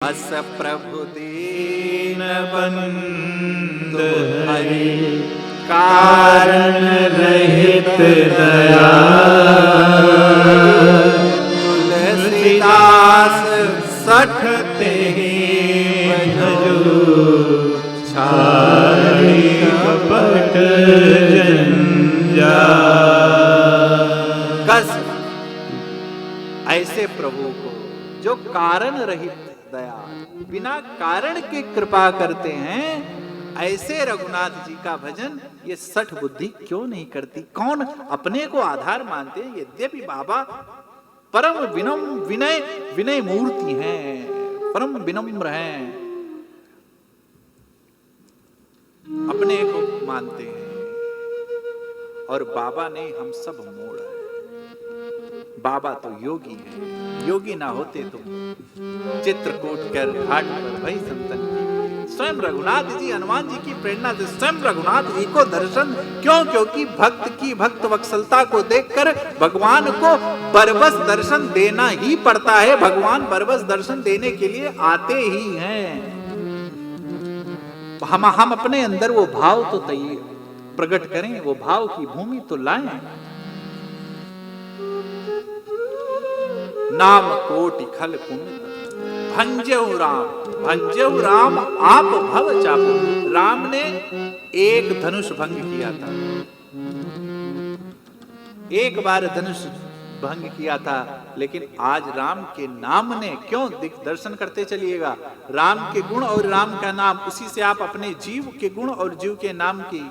अस प्रभु दीन बंधु हरि कारण रहित दया तुलसीदास सठते भजो छाड़ी कपट जंजाल। कस ऐसे प्रभु को जो कारण रहित दया बिना कारण के कृपा करते हैं, ऐसे रघुनाथ जी का भजन ये सठ बुद्धि क्यों नहीं करती? कौन अपने को आधार मानते हैं? यद्यपि बाबा परम विनय मूर्ति हैं, परम विनम्र हैं, अपने को मानते हैं। और बाबा ने हम सब मोड़ है। बाबा तो योगी है, योगी ना होते तो चित्रकूट कर घाट पर भई संतन की। स्वयं रघुनाथ जी हनुमान जी की प्रेरणा से स्वयं रघुनाथ जी को दर्शन क्यों? क्योंकि भक्त की भक्त वत्सलता को देखकर भगवान को बरबस दर्शन देना ही पड़ता है। भगवान बरबस दर्शन देने के लिए आते ही हैं। हम अपने अंदर वो भाव तो प्रकट करें, वो भाव की भूमि तो लाएं। नाम कोटि खल कुमित भंजहु राम आप भव चापो। राम ने एक धनुष भंग किया था, एक बार धनुष भंग किया था, लेकिन आज राम के नाम ने क्यों दर्शन करते चलिएगा। राम के गुण और राम का नाम, उसी से आप अपने जीव के गुण और जीव के नाम की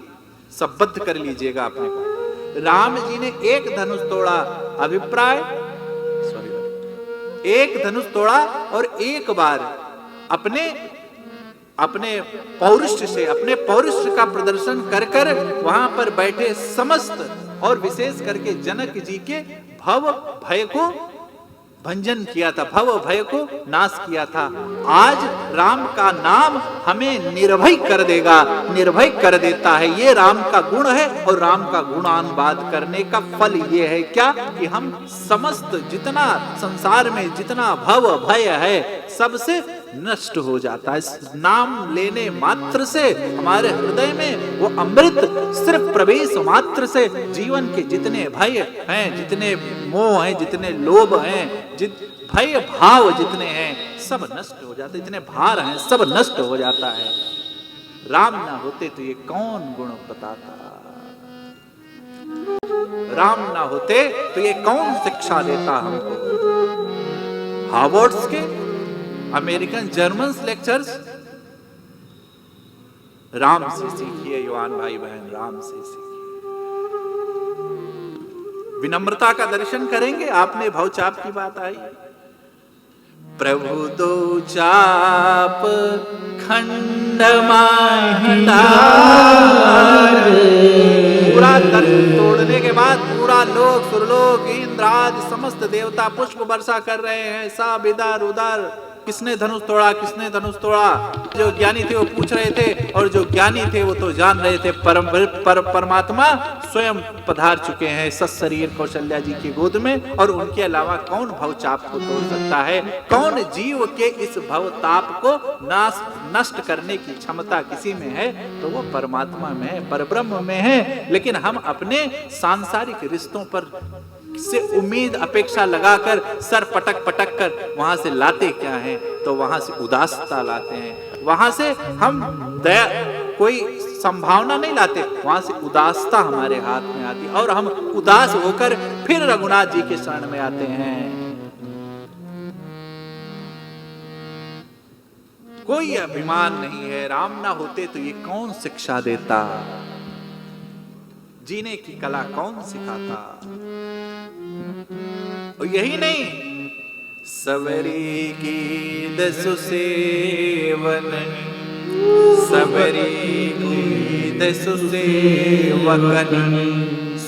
संबद्ध कर लीजिएगा अपने को। राम जी ने एक धनुष तोड़ा, अभिप्राय एक धनुष तोड़ा और एक बार अपने पौरुष से, अपने पौरुष का प्रदर्शन कर कर वहां पर बैठे समस्त और विशेष करके जनक जी के भव भय को भंजन किया था, भव भय को नाश किया था। आज राम का नाम हमें निर्भय कर देगा, निर्भय कर देता है। ये राम का गुण है और राम का गुणानुवाद करने का फल ये है क्या कि हम समस्त जितना संसार में जितना भव भय है सबसे नष्ट हो जाता है। नाम लेने मात्र से हमारे हृदय में वो अमृत सिर्फ प्रवेश मात्र से जीवन के जितने भय हैं, जितने मोह हैं, जितने लोभ हैं, भय भाव जितने हैं सब नष्ट हो जाते, जितने भार हैं सब नष्ट हो जाता है। राम ना होते तो ये कौन गुण बताता, राम ना होते तो ये कौन शिक्षा देता हमको। हार्वर्ड्स के अमेरिकन जर्मन लेक्चर्स राम से सीखिए युवान भाई बहन, राम से सीखिए। विनम्रता का दर्शन करेंगे। आपने भवचाप की बात आई, प्रभु दो चाप खंड पूरा दर्शन तोड़ने के बाद पूरा लोक सुरलोक इंद्र आदि समस्त देवता पुष्प वर्षा कर रहे हैं। सब इधर उधर किसने धनुष तोड़ा, किसने धनुष तोड़ा। जो ज्ञानी थे वो पूछ रहे थे और जो ज्ञानी थे वो तो जान रहे थे। परमात्मा स्वयं पधार चुके हैं सत्शरीर कौशल्या जी की गोद में, और उनके अलावा कौन भवचाप को तोड़ सकता है? कौन जीव के इस भवताप को नष्ट करने की क्षमता किसी में है तो वो परमात्मा में है, परब्रह्म में है। लेकिन हम अपने सांसारिक रिश्तों पर से उम्मीद अपेक्षा लगाकर सर पटक कर वहां से लाते क्या हैं? तो वहां से उदासता लाते हैं, वहां से हम दया कोई संभावना नहीं लाते, वहां से उदासता हमारे हाथ में आती और हम उदास होकर फिर रघुनाथ जी के शरण में आते हैं। कोई अभिमान नहीं है। राम ना होते तो ये कौन शिक्षा देता, जीने की कला कौन सिखाता। और यही नहीं, सबरी की दसु सेवन, सबरी की दसु सेवकन,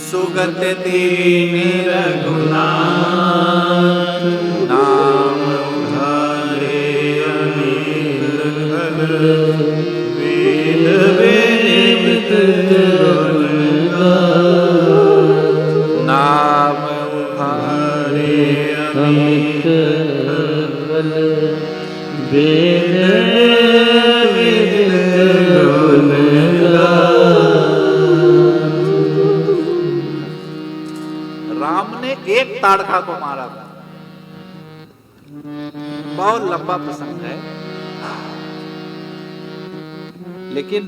सुगत दीन रघुनाथ, नाम उधारे अनिल वेद वेद नाम उधारे अमित राम ने एक ताड़का को मारा था। बहुत लंबा प्रसंग है, लेकिन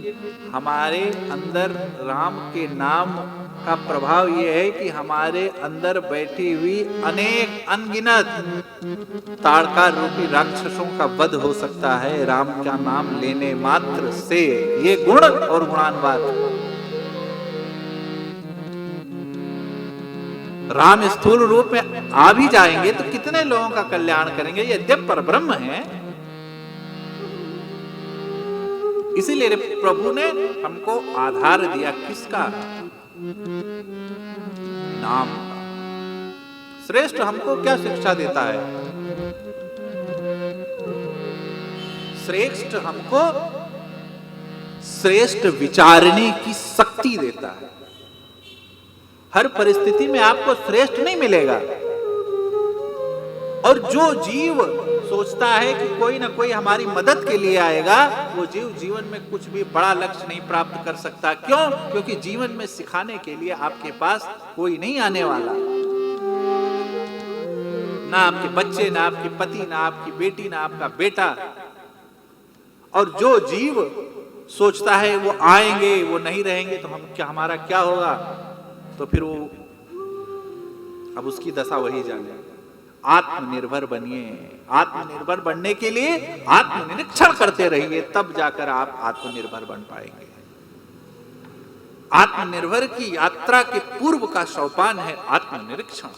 हमारे अंदर राम के नाम का प्रभाव यह है कि हमारे अंदर बैठी हुई अनेक अनगिनत ताड़का रूपी राक्षसों का वध हो सकता है राम का नाम लेने मात्र से। ये गुण और गुणान्वाद। राम स्थूल रूप में आ भी जाएंगे तो कितने लोगों का कल्याण करेंगे, यद्यपि परब्रह्म है। इसीलिए प्रभु ने हमको आधार दिया किसका? नाम का। श्रेष्ठ हमको क्या शिक्षा देता है? श्रेष्ठ हमको श्रेष्ठ विचारने की शक्ति देता है। हर परिस्थिति में आपको श्रेष्ठ नहीं मिलेगा, और जो जीव सोचता है कि कोई ना कोई हमारी मदद के लिए आएगा, वो जीव जीवन में कुछ भी बड़ा लक्ष्य नहीं प्राप्त कर सकता। क्यों? क्योंकि जीवन में सिखाने के लिए आपके पास कोई नहीं आने वाला। ना आपके बच्चे, ना आपके पति, ना आपकी बेटी, ना आपका बेटा। और जो जीव सोचता है वो आएंगे, वो नहीं रहेंगे तो हम क्या, हमारा क्या होगा, तो फिर वो अब उसकी दशा वही जाने। आत्मनिर्भर बनिए। आत्मनिर्भर बनने के लिए आत्मनिरीक्षण करते रहिए, तब जाकर आप आत्मनिर्भर बन पाएंगे। आत्मनिर्भर की यात्रा के पूर्व का सोपान है आत्मनिरीक्षण।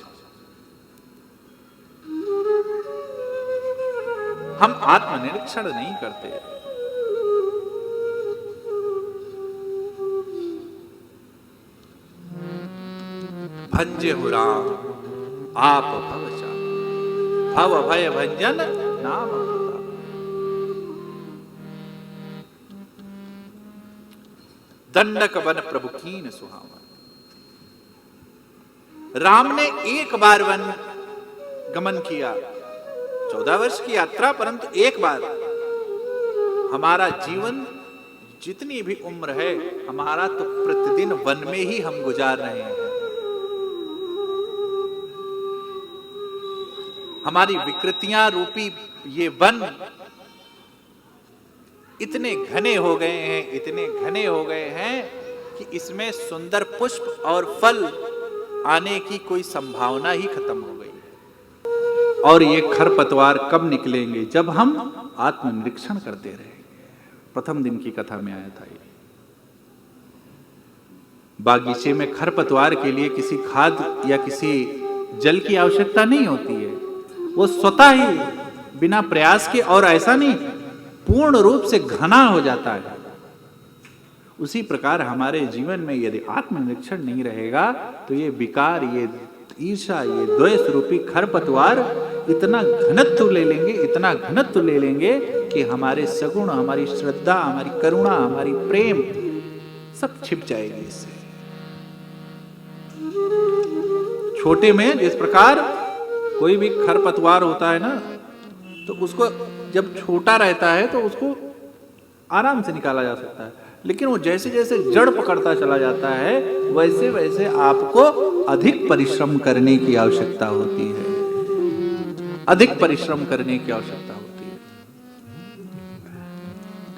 हम आत्मनिरीक्षण नहीं करते। भंजे हो राम आप भवचा, भव भय भंजन नाम होता। दंडक वन प्रभु कीन सुहावन। राम ने एक बार वन गमन किया, 14 वर्ष की यात्रा, परंतु एक बार। हमारा जीवन जितनी भी उम्र है, हमारा तो प्रतिदिन वन में ही हम गुजार रहे हैं। हमारी विकृतियां रूपी ये वन इतने घने हो गए हैं, इतने घने हो गए हैं कि इसमें सुंदर पुष्प और फल आने की कोई संभावना ही खत्म हो गई है। और ये खरपतवार कब निकलेंगे? जब हम आत्मनिरीक्षण करते रहेंगे। प्रथम दिन की कथा में आया था ये। बागीचे में खरपतवार के लिए किसी खाद या किसी जल की आवश्यकता नहीं होती है, वो स्वतः ही बिना प्रयास के, और ऐसा नहीं, पूर्ण रूप से घना हो जाता है। उसी प्रकार हमारे जीवन में यदि आत्मनिरीक्षण नहीं रहेगा तो ये विकार, ये ईर्ष्या, ये द्वेष रूपी खरपतवार इतना घनत्व ले लेंगे, इतना घनत्व ले लेंगे कि हमारे सगुण, हमारी श्रद्धा, हमारी करुणा, हमारी प्रेम सब छिप जाएगी इससे। छोटे में जिस प्रकार कोई भी खरपतवार होता है ना, तो उसको जब छोटा रहता है तो उसको आराम से निकाला जा सकता है, लेकिन वो जैसे जैसे जड़ पकड़ता चला जाता है, वैसे वैसे आपको अधिक परिश्रम करने की आवश्यकता होती है। अधिक परिश्रम करने की आवश्यकता होती है।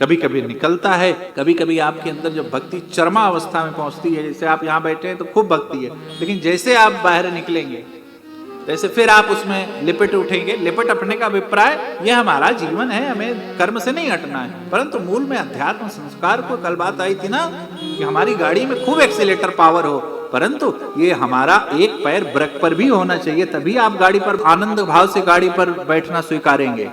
कभी कभी निकलता है, कभी कभी आपके अंदर जब भक्ति चरमा अवस्था में पहुंचती है, जैसे आप यहां बैठे हैं तो खूब भक्ति है, लेकिन जैसे आप बाहर निकलेंगे जैसे फिर आप उसमें लिपट उठेंगे। लिपट अपने का अभिप्राय, यह हमारा जीवन है, हमें कर्म से नहीं हटना है, परंतु मूल में अध्यात्म संस्कार को, कल बात आई थी ना कि हमारी गाड़ी में खूब एक्सीलेटर पावर हो, परंतु ये हमारा एक पैर ब्रेक पर भी होना चाहिए, तभी आप गाड़ी पर आनंद भाव से गाड़ी पर बैठना स्वीकारेंगे।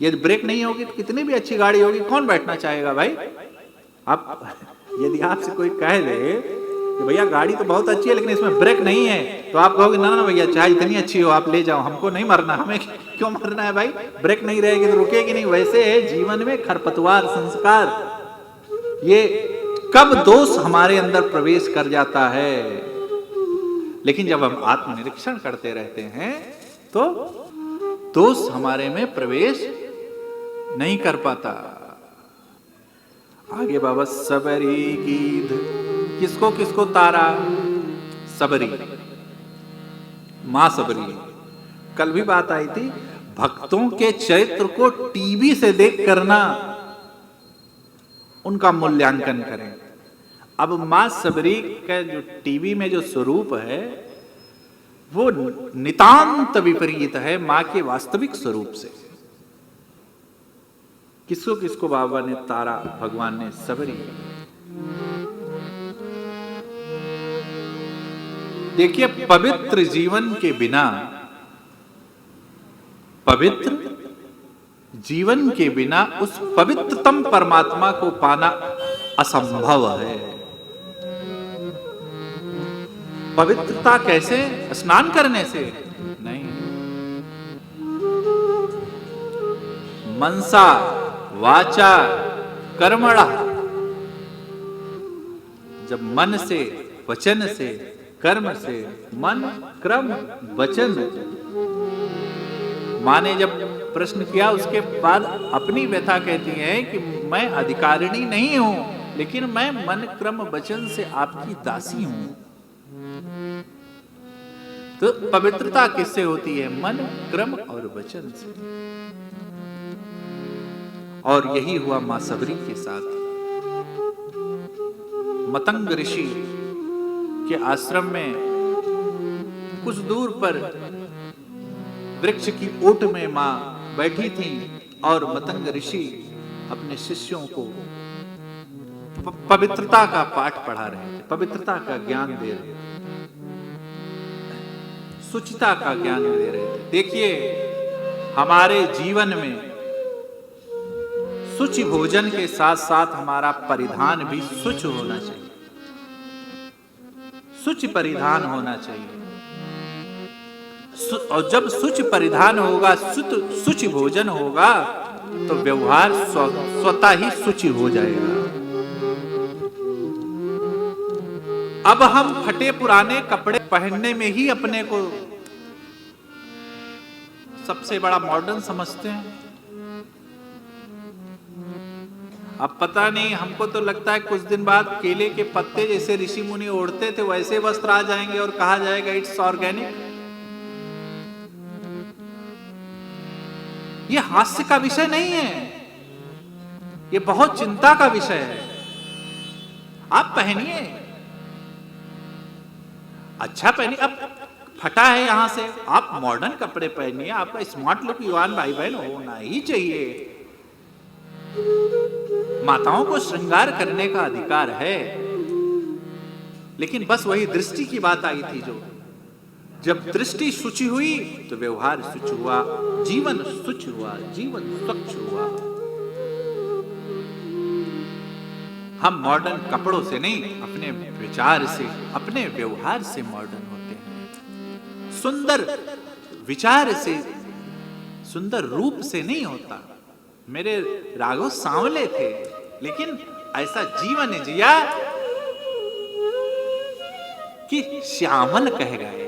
यदि ब्रेक नहीं होगी तो कितनी भी अच्छी गाड़ी होगी, कौन बैठना चाहेगा भाई? आप यदि आपसे कोई कह दे कि भैया गाड़ी तो बहुत अच्छी है लेकिन इसमें ब्रेक नहीं है, तो आप कहोगे ना ना भैया चाहे इतनी अच्छी हो आप ले जाओ, हमको नहीं मरना, हमें क्यों मरना है भाई, ब्रेक नहीं रहेगी तो रुकेगी नहीं। वैसे है जीवन में खरपतवार संस्कार, ये कब दोष हमारे अंदर प्रवेश कर जाता है। लेकिन जब हम आत्मनिरीक्षण करते रहते हैं तो दोष हमारे में प्रवेश नहीं कर पाता। आगे बाबा सबरी गीध, किसको किसको तारा? सबरी, मां सबरी। कल भी बात आई थी, भक्तों के चरित्र को टीवी से देख करना उनका मूल्यांकन करें। अब मां सबरी का जो टीवी में जो स्वरूप है वो नितांत विपरीत है मां के वास्तविक स्वरूप से। किसको किसको बाबा ने तारा, भगवान ने सबरी। देखिए, पवित्र जीवन के बिना, पवित्र जीवन के बिना उस पवित्रतम परमात्मा को पाना असंभव है। पवित्रता कैसे? स्नान करने से नहीं। मनसा वाचा कर्मणा, जब मन से, वचन से, कर्म से, मन क्रम वचन। मां ने जब प्रश्न किया उसके बाद अपनी व्यथा कहती है कि मैं अधिकारिणी नहीं हूं, लेकिन मैं मन क्रम वचन से आपकी दासी हूं। तो पवित्रता किससे होती है? मन क्रम और वचन से। और यही हुआ मां सबरी के साथ। मतंग ऋषि के आश्रम में कुछ दूर पर वृक्ष की ओट में मां बैठी थी और मतंग ऋषि अपने शिष्यों को पवित्रता का पाठ पढ़ा रहे थे, पवित्रता का ज्ञान दे रहे थे, शुचिता का ज्ञान दे रहे थे। देखिए, हमारे जीवन में शुचि भोजन के साथ साथ हमारा परिधान भी शुचि होना चाहिए, शुचि परिधान होना चाहिए। और जब शुचि परिधान होगा, शुचि भोजन होगा, तो व्यवहार स्वतः ही शुचि हो जाएगा। अब हम फटे पुराने कपड़े पहनने में ही अपने को सबसे बड़ा मॉडर्न समझते हैं। अब पता नहीं, हमको तो लगता है कुछ दिन बाद केले के पत्ते जैसे ऋषि मुनि ओढ़ते थे वैसे वस्त्र आ जाएंगे और कहा जाएगा इट्स ऑर्गेनिक। ये हास्य का विषय नहीं है, ये बहुत चिंता का विषय है। आप पहनिए, अच्छा पहनिए। अब फटा है यहां से, आप मॉडर्न कपड़े पहनिए, आपका स्मार्ट लुक युवान भाई बहन होना ही चाहिए। माताओं को श्रृंगार करने का अधिकार है, लेकिन बस वही दृष्टि की बात आई थी। जो जब दृष्टि शुचि हुई तो व्यवहार शुचि हुआ, जीवन शुचि हुआ, जीवन स्वच्छ हुआ। हम मॉडर्न कपड़ों से नहीं, अपने विचार से, अपने व्यवहार से मॉडर्न होते हैं। सुंदर विचार से, सुंदर रूप से नहीं होता। मेरे राघव सांवले थे, लेकिन ऐसा जीवन जिया कि श्यामल कह गए।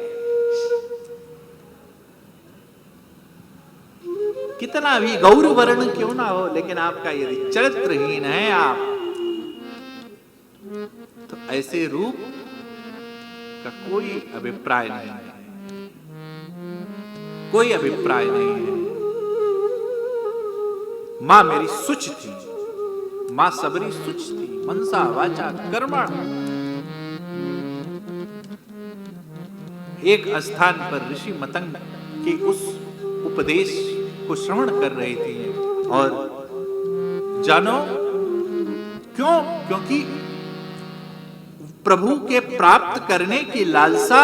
कितना भी गौर वर्ण क्यों ना हो, लेकिन आपका यदि चरित्रहीन है आप, तो ऐसे रूप का कोई अभिप्राय नहीं है, कोई अभिप्राय नहीं है। मां मेरी शुच थी, मां सबरी शुच थी, मनसा वाचा कर्मण। एक स्थान पर ऋषि मतंग के उस उपदेश को श्रवण कर रहे थे, और जानो क्यों? क्योंकि प्रभु के प्राप्त करने की लालसा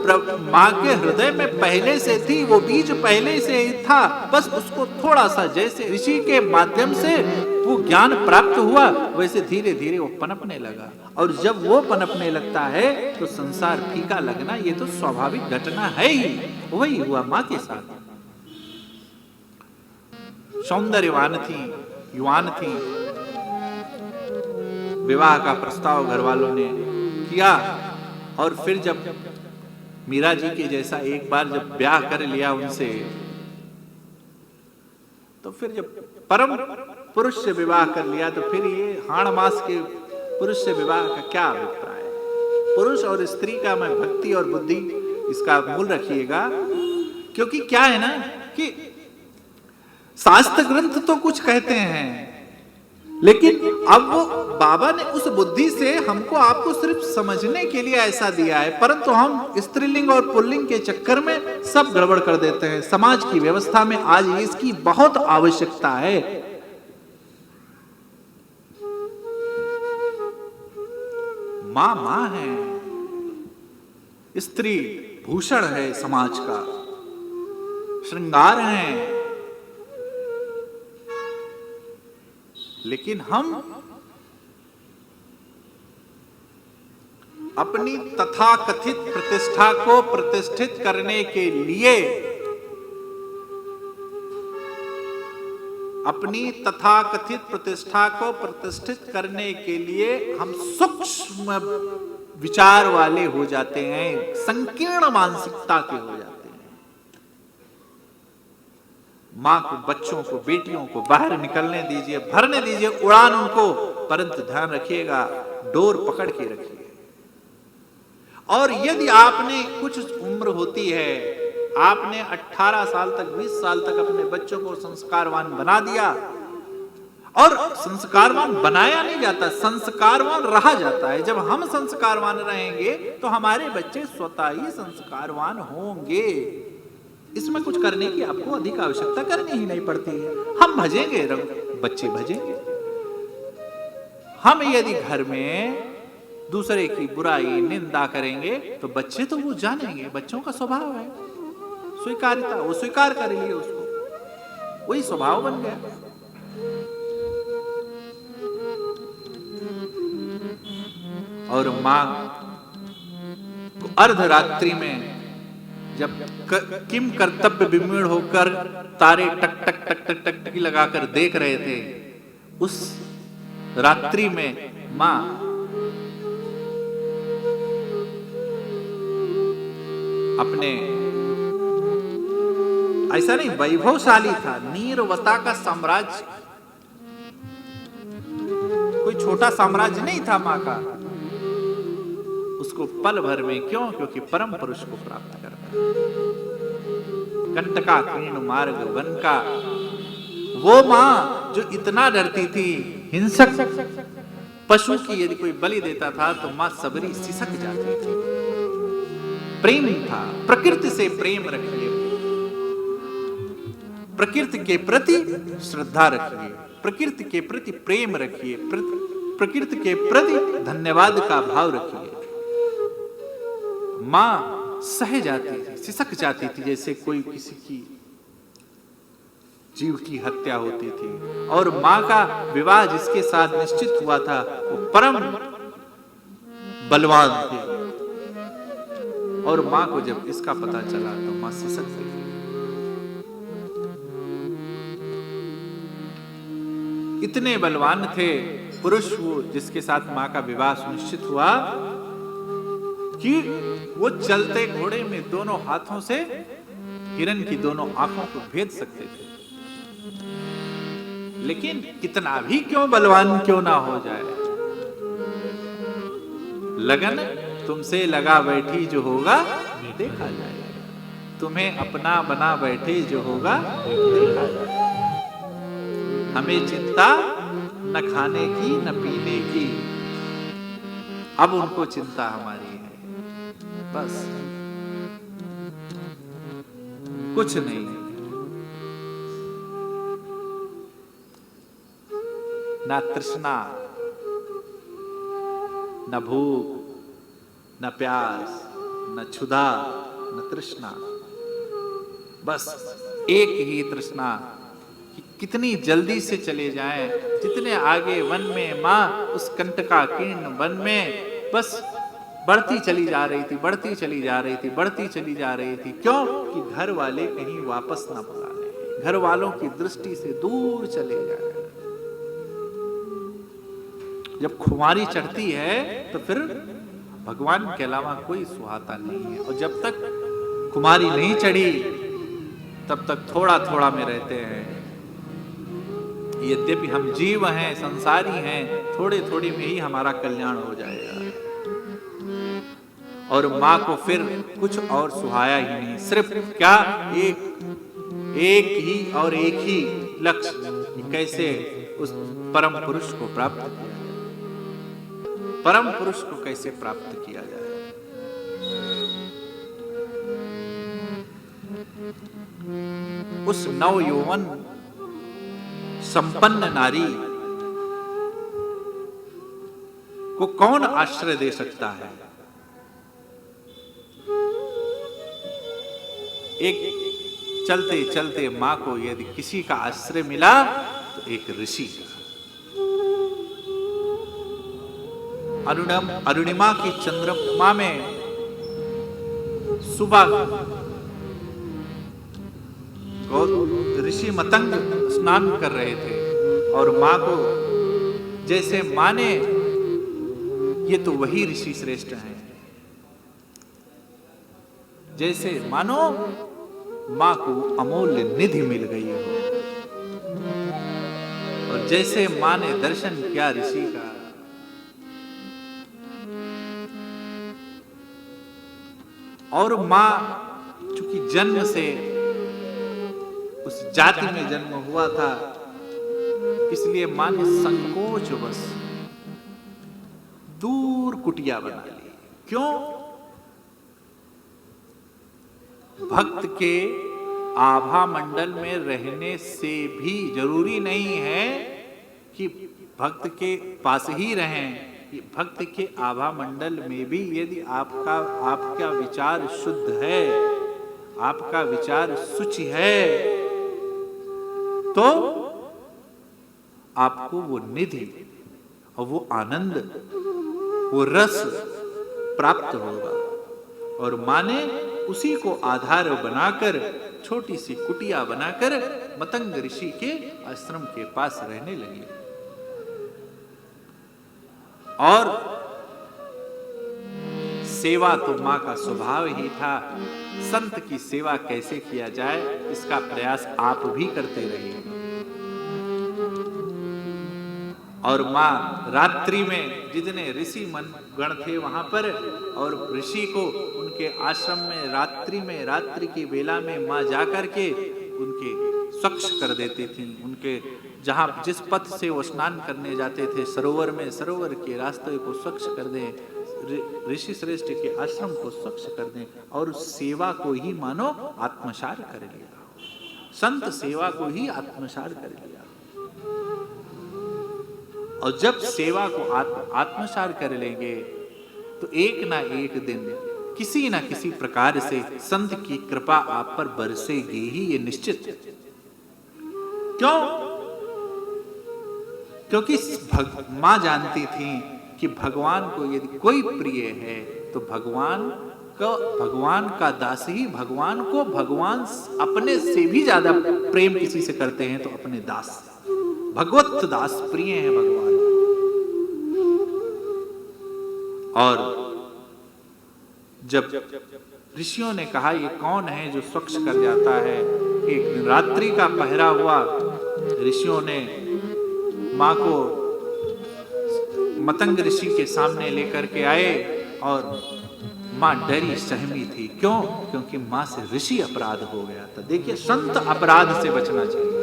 मां के हृदय में पहले से थी, वो बीज पहले से ही था, बस उसको थोड़ा सा, जैसे ऋषि के माध्यम से वो ज्ञान प्राप्त हुआ, वैसे धीरे धीरे वो पनपने लगा। और जब वो पनपने लगता है तो संसार फीका लगना ये तो स्वाभाविक घटना है ही। वही हुआ मां के साथ। सौंदर्यवान थी, युवान थी, विवाह का प्रस्ताव घर वालों ने किया, और फिर जब मीरा जी के जैसा एक बार जब ब्याह कर लिया उनसे, तो फिर जब परम पुरुष से विवाह कर लिया तो फिर ये हाड़ मास के पुरुष से विवाह का क्या अभिप्राय है? पुरुष और स्त्री का मैं भक्ति और बुद्धि इसका मूल रखिएगा, क्योंकि क्या है ना कि शास्त्र ग्रंथ तो कुछ कहते हैं, लेकिन अब वो बाबा ने उस बुद्धि से हमको आपको सिर्फ समझने के लिए ऐसा दिया है, परंतु हम स्त्रीलिंग और पुल्लिंग के चक्कर में सब गड़बड़ कर देते हैं। समाज की व्यवस्था में आज इसकी बहुत आवश्यकता है। मां मां है, स्त्री भूषण है समाज का, श्रृंगार है, लेकिन हम अपनी तथाकथित प्रतिष्ठा को प्रतिष्ठित करने के लिए, अपनी तथाकथित प्रतिष्ठा को प्रतिष्ठित करने के लिए हम सूक्ष्म विचार वाले हो जाते हैं, संकीर्ण मानसिकता के हो जाते हैं। मां को, बच्चों को, बेटियों को बाहर निकलने दीजिए, भरने दीजिए उड़ान उनको, परंतु ध्यान रखिएगा डोर पकड़ के रखिए। और यदि आपने कुछ उम्र होती है, आपने 18 साल तक, 20 साल तक अपने बच्चों को संस्कारवान बना दिया, और संस्कारवान बनाया नहीं जाता, संस्कारवान रहा जाता है। जब हम संस्कारवान रहेंगे तो हमारे बच्चे स्वतः ही संस्कारवान होंगे। इसमें कुछ करने की आपको अधिक आवश्यकता करनी ही नहीं पड़ती है। हम भजेंगे, बच्चे भजेंगे। हम यदि घर में दूसरे की बुराई निंदा करेंगे तो बच्चे तो वो जानेंगे, बच्चों का स्वभाव है स्वीकारिता, वो स्वीकार कर लिए उसको, वही स्वभाव बन गया। और मां को अर्धरात्रि में जब किम कर्तव्य विमूढ़ होकर तारे टक टक टक टक टक टक लगाकर देख रहे थे, उस रात्रि में मां अपने, ऐसा नहीं वैभवशाली था, नीरवता का साम्राज्य, कोई छोटा साम्राज्य नहीं था मां का, उसको पल भर में, क्यों? क्योंकि परम पुरुष को प्राप्त करना। कंटका कीर्ण मार्ग वन का, वो मां जो इतना डरती थी, हिंसक पशु की यदि कोई बलि देता था तो मां सबरी सिसक जाती थी। प्रेम था, प्रकृति से प्रेम रखिए, प्रकृति के प्रति श्रद्धा रखिए, प्रकृति के प्रति प्रेम रखिए, प्रकृति के प्रति धन्यवाद का भाव रखिए। मां सह जाती थी, सिसक जाती थी, जैसे कोई किसी की जीव की हत्या होती थी। और मां का विवाह जिसके साथ निश्चित हुआ था वो परम बलवान थे, और मां को जब इसका पता चला तो मां सिसक गई। इतने बलवान थे पुरुष वो जिसके साथ मां का विवाह सुनिश्चित हुआ कि वो चलते घोड़े में दोनों हाथों से हिरण की दोनों आंखों को भेद सकते थे। लेकिन कितना भी क्यों बलवान क्यों ना हो जाए, लगन तुमसे लगा बैठी जो होगा देखा जाएगा, तुम्हें अपना बना बैठे जो होगा देखा जाएगा। हमें चिंता न खाने की न पीने की, अब उनको चिंता हमारी है, बस कुछ नहीं। ना तृष्णा, न भूख, न प्यास, न क्षुधा, न तृष्णा, बस एक ही तृष्णा कि कितनी जल्दी से चले जाएं। जितने आगे वन में मां उस कंटका कीर्ण वन में बस बढ़ती चली जा रही थी, बढ़ती चली जा रही थी, बढ़ती चली जा रही थी। क्यों? कि घर वाले कहीं वापस ना बुला लें, घर वालों की दृष्टि से दूर चले जाए। जब खुमारी चढ़ती है तो फिर भगवान के अलावा कोई सुहाता नहीं है, और जब तक खुमारी नहीं चढ़ी तब तक थोड़ा थोड़ा में रहते हैं। यद्यपि हम जीव हैं, संसारी हैं, थोड़े थोड़े में ही हमारा कल्याण हो जाएगा। और मां को फिर कुछ और सुहाया ही नहीं, सिर्फ क्या, एक ही और एक ही लक्ष्य कि कैसे उस परम पुरुष को प्राप्त किया जाए, परम पुरुष को कैसे प्राप्त किया जाए। उस नव यौवन संपन्न नारी को कौन आश्रय दे सकता है? एक चलते चलते मां को यदि किसी का आश्रय मिला तो एक ऋषि का। अरुणिमा की चंद्रमा में सुबह ऋषि मतंग स्नान कर रहे थे और मां को जैसे माने ये तो वही ऋषि श्रेष्ठ हैं, जैसे मानो मां को अमूल्य निधि मिल गई हो, और जैसे मां ने दर्शन किया ऋषि का, और मां चूंकि जन्म से उस जाति में जन्म हुआ था, इसलिए मां ने संकोचवश दूर कुटिया बना ली। क्यों? भक्त के आभा मंडल में रहने से भी जरूरी नहीं है कि भक्त के पास ही रहें। भक्त के आभा मंडल में भी यदि आपका विचार शुद्ध है, आपका विचार शुचि है, तो आपको वो निधि और वो आनंद, वो रस प्राप्त होगा। और मां ने उसी को आधार बनाकर छोटी सी कुटिया बनाकर मतंग ऋषि के आश्रम के पास रहने लगी। और सेवा तो मां का स्वभाव ही था। संत की सेवा कैसे किया जाए, इसका प्रयास आप भी करते रहिए। और मां रात्रि में जितने ऋषि गण थे वहां पर, और ऋषि को उनके आश्रम में रात्रि की बेला में मां जाकर के उनके स्वच्छ कर देती थी। उनके जहां जिस पथ से वो स्नान करने जाते थे सरोवर में, सरोवर के रास्ते को स्वच्छ कर दें, ऋषि श्रेष्ठ के आश्रम को स्वच्छ कर दें, और सेवा को ही मानो आत्मसार कर लिया। संत सेवा को ही आत्मसार कर लिया। और जब सेवा को आत्मसार कर लेंगे तो एक ना एक दिन किसी ना किसी प्रकार से संत की कृपा आप पर बरसेगी ही, ये निश्चित। क्यों? क्योंकि मां जानती थी कि भगवान को यदि कोई प्रिय है तो भगवान का दास ही भगवान को, भगवान अपने से भी ज्यादा प्रेम किसी से करते हैं तो अपने दास, भगवत दास प्रिय है भगवान। और जब ऋषियों ने कहा ये कौन है जो स्वच्छ कर जाता है, एक दिन रात्रि का पहरा हुआ, ऋषियों ने मां को मतंग ऋषि के सामने लेकर के आए, और मां डरी सहमी थी। क्यों? क्योंकि मां से ऋषि अपराध हो गया था। देखिए, संत अपराध से बचना चाहिए,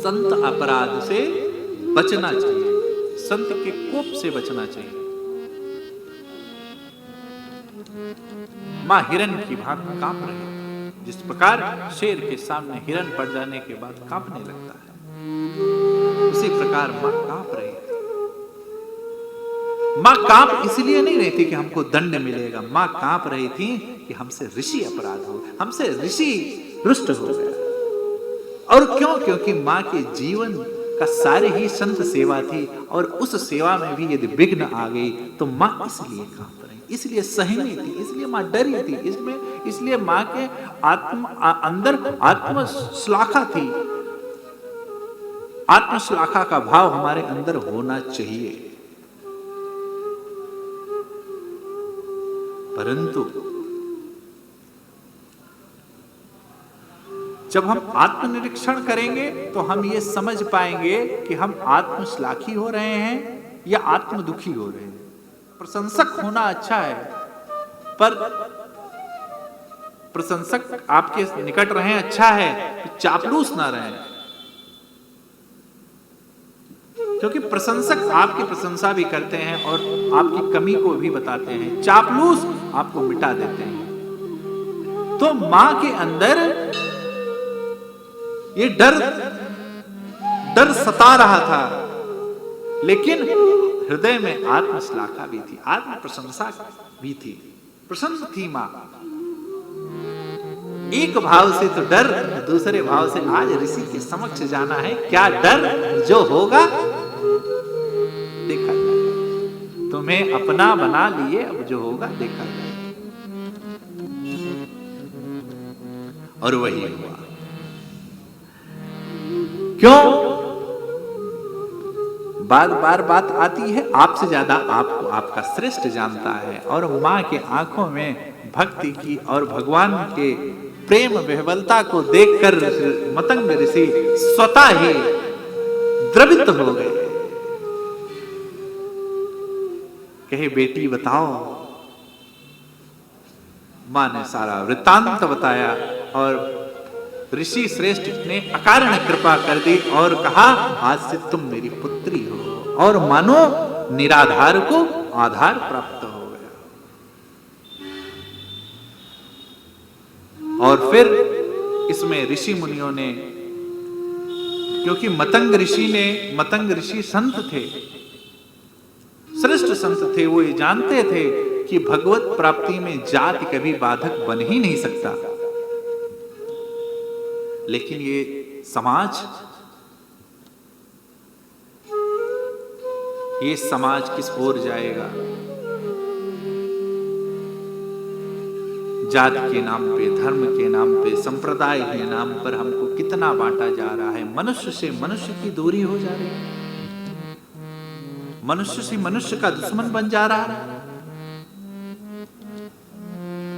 संत अपराध से बचना चाहिए, संत के कोप से बचना चाहिए। मां हिरण की भांति कांप रही, जिस प्रकार शेर के सामने हिरण पड़ जाने के बाद कांपने लगता है, उसी प्रकार मां कांप रही थी। मां कांप इसलिए नहीं रही थी कि हमको दंड मिलेगा, मां कांप रही थी कि हमसे ऋषि अपराध हो, हमसे ऋषि रुष्ट हो गया। और क्यों? क्योंकि मां के जीवन का सारे ही संत सेवा थी, और उस सेवा में भी यदि विघ्न आ गई तो मां इसलिए कांप रही, इसलिए सहमी थी, इसलिए मां डरी थी, इसलिए मां के अंदर आत्मश्लाघा थी। आत्मश्लाघा का भाव हमारे अंदर होना चाहिए। परंतु जब हम आत्मनिरीक्षण करेंगे तो हम ये समझ पाएंगे कि हम आत्मश्लाघी हो रहे हैं या आत्म दुखी हो रहे हैं। प्रशंसक होना अच्छा है, पर प्रशंसक आपके निकट रहे अच्छा है, चापलूस ना रहे, क्योंकि प्रशंसक आपकी प्रशंसा भी करते हैं और आपकी कमी को भी बताते हैं, चापलूस आपको मिटा देते हैं। तो मां के अंदर ये डर सता रहा था, लेकिन हृदय में आत्मश्लाघा भी थी, आत्म प्रशंसा भी थी, प्रसन्न थी मां। एक भाव से तो डर, दूसरे भाव से आज ऋषि के समक्ष जाना है। क्या डर? जो होगा देखा जाएगा। तुम्हें अपना बना लिए, अब जो होगा देखा जाएगा। और वही हुआ। क्यों? बार बात आती है, आपसे ज्यादा आपको आपका श्रेष्ठ जानता है। और मां के आंखों में भक्ति की और भगवान के प्रेम विह्वलता को देखकर मतंग ऋषि स्वतः ही द्रवित हो गए। कहे, बेटी बताओ। मां ने सारा वृत्तांत बताया और ऋषि श्रेष्ठ ने अकारण कृपा कर दी और कहा, आज से तुम मेरी पुत्री हो। और मानो निराधार को आधार प्राप्त हो गया। और फिर इसमें ऋषि मुनियों ने, क्योंकि मतंग ऋषि संत थे, श्रेष्ठ संत थे, वो ये जानते थे कि भगवत प्राप्ति में जाति कभी बाधक बन ही नहीं सकता। लेकिन ये समाज किस ओर जाएगा? जाति के नाम पे, धर्म के नाम पे, संप्रदाय के नाम पर हमको कितना बांटा जा रहा है। मनुष्य से मनुष्य की दूरी हो जा रही है, मनुष्य से मनुष्य का दुश्मन बन जा रहा है।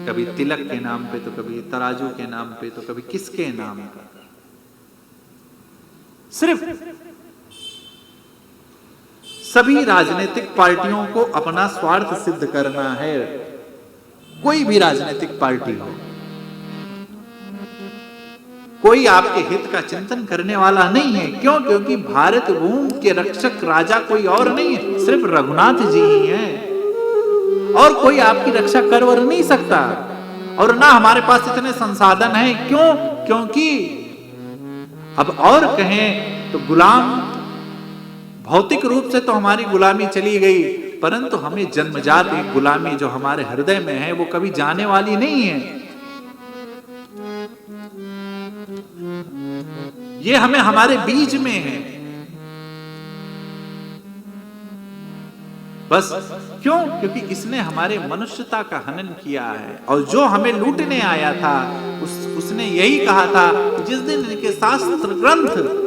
कभी तिलक के नाम पे, तो कभी तराजू के नाम पे, तो कभी किसके नाम पे। सिर्फ सभी राजनीतिक पार्टियों को अपना स्वार्थ सिद्ध करना है। कोई भी राजनीतिक पार्टी हो, कोई आपके हित का चिंतन करने वाला नहीं है। क्यों? क्योंकि भारत भूमि के रक्षक राजा कोई और नहीं है, सिर्फ रघुनाथ जी ही हैं। और कोई आपकी रक्षा कर वर नहीं सकता। और ना हमारे पास इतने संसाधन हैं। क्यों? क्योंकि अब और कहें तो गुलाम, भौतिक रूप से तो हमारी गुलामी चली गई, परंतु हमें जन्मजात एक गुलामी जो हमारे हृदय में है वो कभी जाने वाली नहीं है। ये हमें हमारे बीज में है। बस क्यों? क्योंकि इसने हमारे मनुष्यता का हनन किया है। और जो हमें लूटने आया था उसने यही कहा था कि जिस दिन इनके शास्त्र ग्रंथ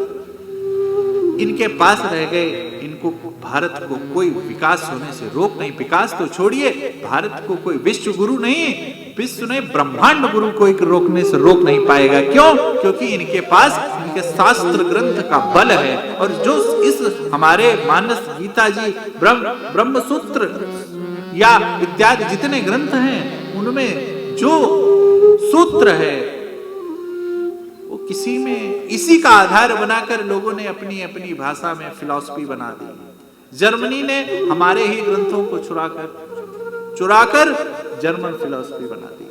इनके पास रह गए, इनको भारत को कोई विकास होने से रोक नहीं। विकास तो छोड़िए, भारत को कोई विश्व गुरु नहीं, विश्व ने ब्रह्मांड गुरु को एक रोकने से रोक नहीं पाएगा। क्यों? क्योंकि इनके पास इनके शास्त्र ग्रंथ का बल है। और जो इस हमारे मानस गीता जी, ब्रह्म सूत्र या इत्यादि जितने ग्रंथ हैं, उनमें जो सूत्र है वो किसी में इसी का आधार बनाकर लोगों ने अपनी अपनी भाषा में फिलॉसफी बना दी। जर्मनी ने हमारे ही ग्रंथों को चुराकर जर्मन फिलॉसफी बना दी।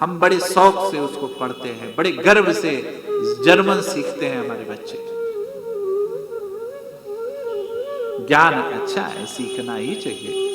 हम बड़े शौक से उसको पढ़ते हैं, बड़े गर्व से जर्मन सीखते हैं हमारे बच्चे। ज्ञान अच्छा है, सीखना ही चाहिए।